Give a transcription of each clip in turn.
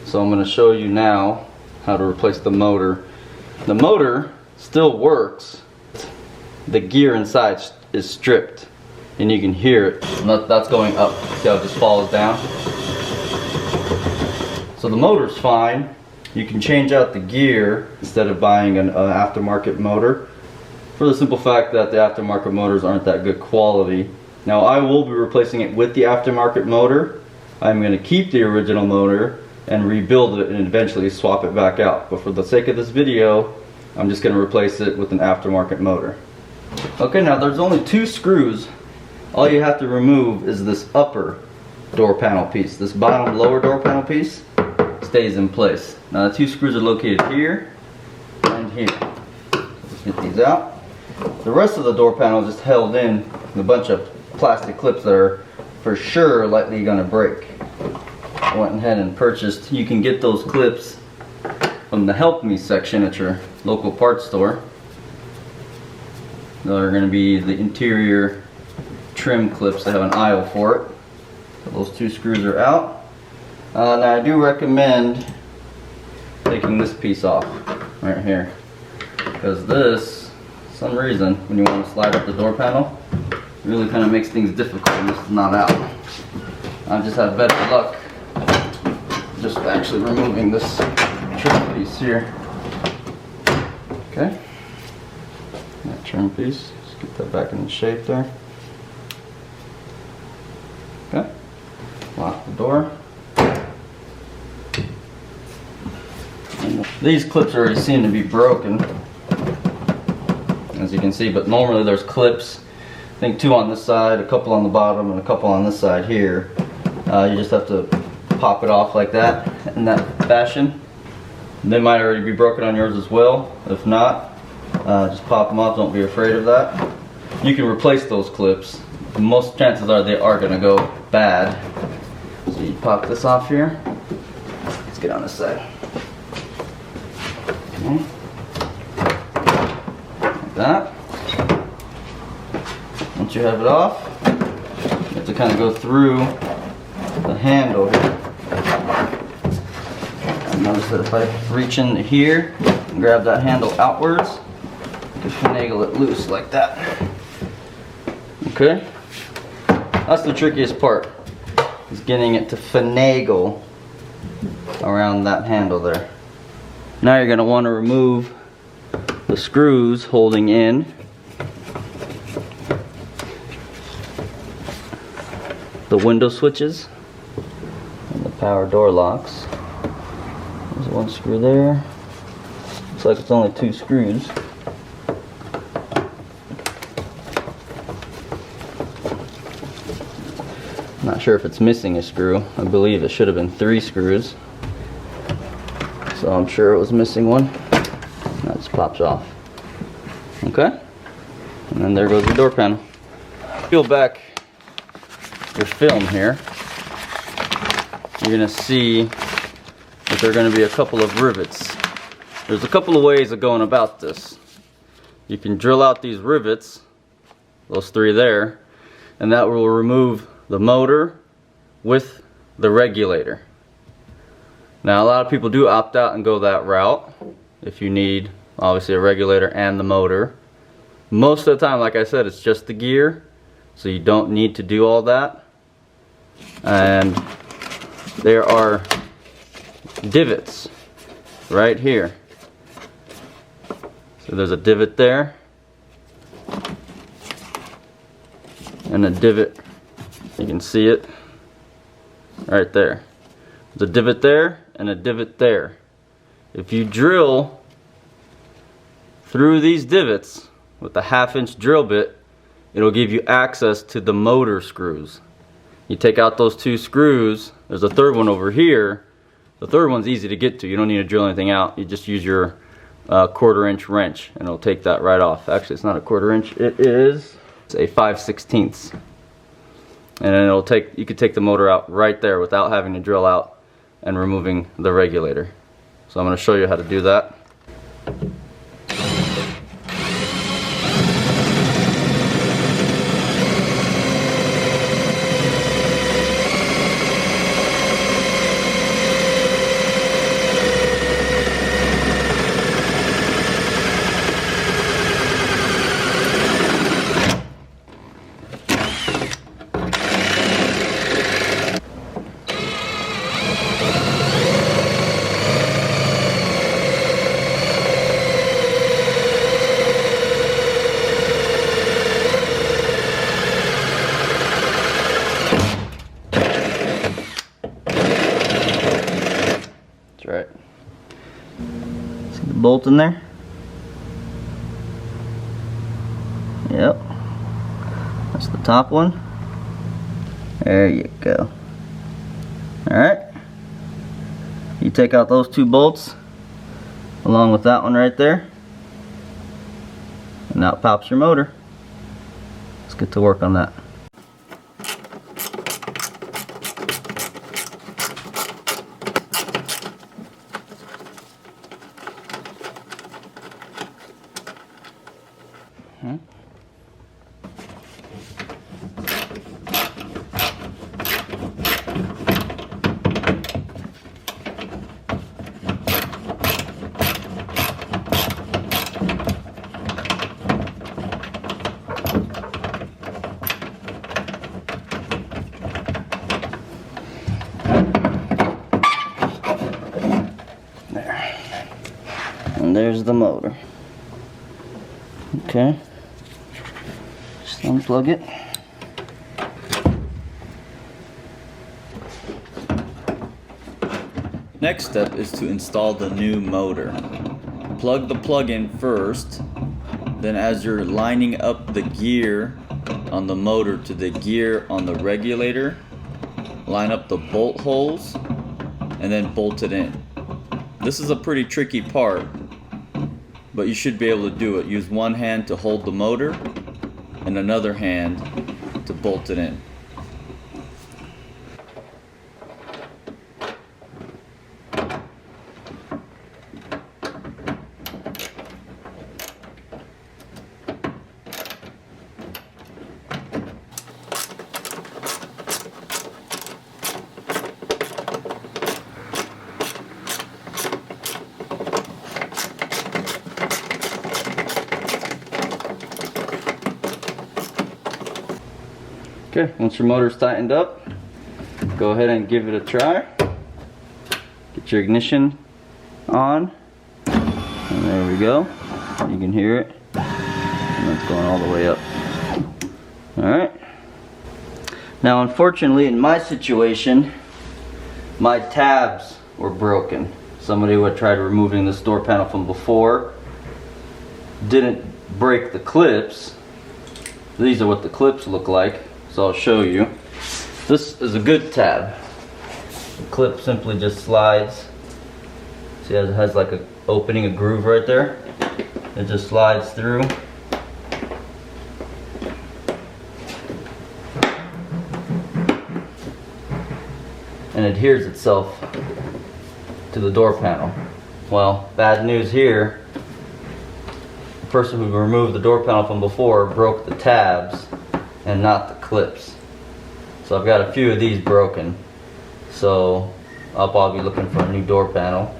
So I'm going to show you now how to replace the motor. The motor still works. The gear inside is stripped and you can hear it. That's going up. See how it just falls down? So the motor's fine. You can change out the gear instead of buying an aftermarket motor, for the simple fact that the aftermarket motors aren't that good quality. Now I will be replacing it with the aftermarket motor. I'm going to keep the original motor and rebuild it and eventually swap it back out. But for the sake of this video, I'm just going to replace it with an aftermarket motor. Okay, now there's only 2 screws. All you have to remove is this upper door panel piece. This bottom lower door panel piece stays in place. Now the 2 screws are located here and here. Let's get these out. The rest of the door panel is just held in with a bunch of plastic clips that are for sure likely going to break. I went ahead and purchased, you can get those clips from the Help Me section at your local parts store. They're going to be the interior trim clips. They have an aisle for it. So those 2 screws are out. Now I do recommend taking this piece off right here, because this, for some reason, when you want to slide up the door panel, it really kind of makes things difficult when this is not out. I've just had better luck just actually removing this trim piece here. Okay, that trim piece, just get that back in shape there. Okay, lock the door. These clips already seem to be broken, as you can see, but normally there's clips, I think 2 on this side, a couple on the bottom, and a couple on this side here. You just have to pop it off like that, in that fashion. They might already be broken on yours as well. If not, just pop them off, don't be afraid of that. You can replace those clips. Most chances are they are going to go bad. So you pop this off here. Let's get on this side. Okay. Like that. Once you have it off, you have to kind of go through the handle here. And notice that if I reach in here and grab that handle outwards, I can finagle it loose like that. Okay? That's the trickiest part, is getting it to finagle around that handle there. Now you're going to want to remove the screws holding in the window switches and the power door locks. There's 1 screw there. Looks like it's only 2 screws. Not sure if it's missing a screw. I believe it should have been 3 screws. So I'm sure it was missing one. That just pops off. Okay? And then there goes your door panel. Peel back your film here. You're going to see that there are going to be a couple of rivets. There's a couple of ways of going about this. You can drill out these rivets, those 3 there, and that will remove the motor with the regulator. Now a lot of people do opt out and go that route if you need obviously a regulator and the motor. Most of the time, like I said, it's just the gear, so you don't need to do all that. And there are divots right here. So there's a divot there and a divot, you can see it right there. There's a divot there and a divot there. If you drill through these divots with a 1/2-inch drill bit, it'll give you access to the motor screws. You take out those 2 screws, there's a 3rd one over here. The 3rd one's easy to get to, you don't need to drill anything out. You just use your 1/4-inch wrench and it'll take that right off. Actually, it's not a 1/4 inch, it's a 5/16. And then it'll take, you could take the motor out right there without having to drill out and removing the regulator. So I'm going to show you how to do that. Right. See the bolt in there? Yep. That's the top one. There you go. Alright. You take out those two bolts along with that one right there. And out pops your motor. Let's get to work on that. There. And there's the motor. Okay. Just unplug it. Next step is to install the new motor. Plug the plug in first, then as you're lining up the gear on the motor to the gear on the regulator, line up the bolt holes and then bolt it in. This is a pretty tricky part, but you should be able to do it. Use one hand to hold the motor and another hand to bolt it in. Okay, once your motor's tightened up, go ahead and give it a try. Get your ignition on, and there we go. You can hear it, and it's going all the way up. Alright. Now unfortunately in my situation, my tabs were broken. Somebody who had tried removing this door panel from before didn't break the clips. These are what the clips look like. So I'll show you. This is a good tab. The clip simply just slides. See, it has like a opening, a groove right there. It just slides through. And adheres itself to the door panel. Well, bad news here. The person who removed the door panel from before broke the tabs and not the clips. So I've got a few of these broken. So I'll probably be looking for a new door panel.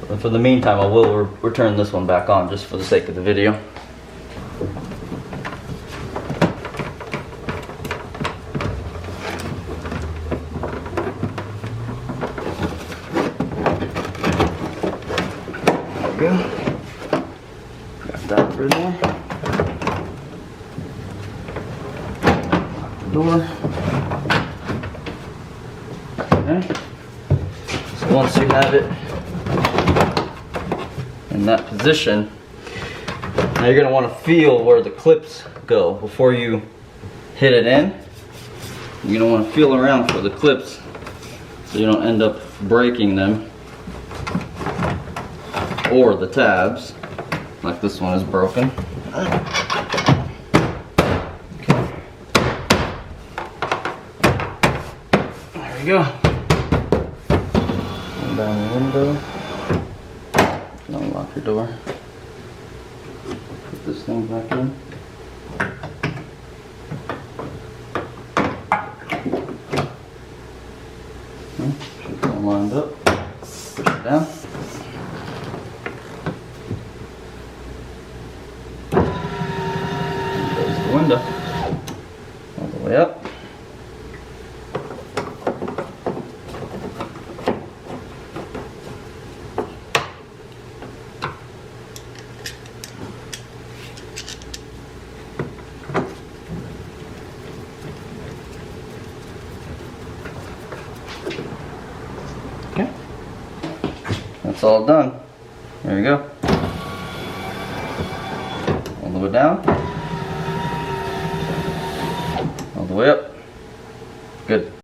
And for the meantime, I will return this one back on just for the sake of the video. There we go. Grab that through there. Door. Okay. So once you have it in that position, now you're going to want to feel where the clips go before you hit it in. You're going to want to feel around for the clips so you don't end up breaking them or the tabs like this one is broken. Go. Turn down the window. Unlock your door. Put this thing back in. Should be all lined up. Push it down. And there's the window. All the way up. That's all done. There you go. All the way down. All the way up. Good.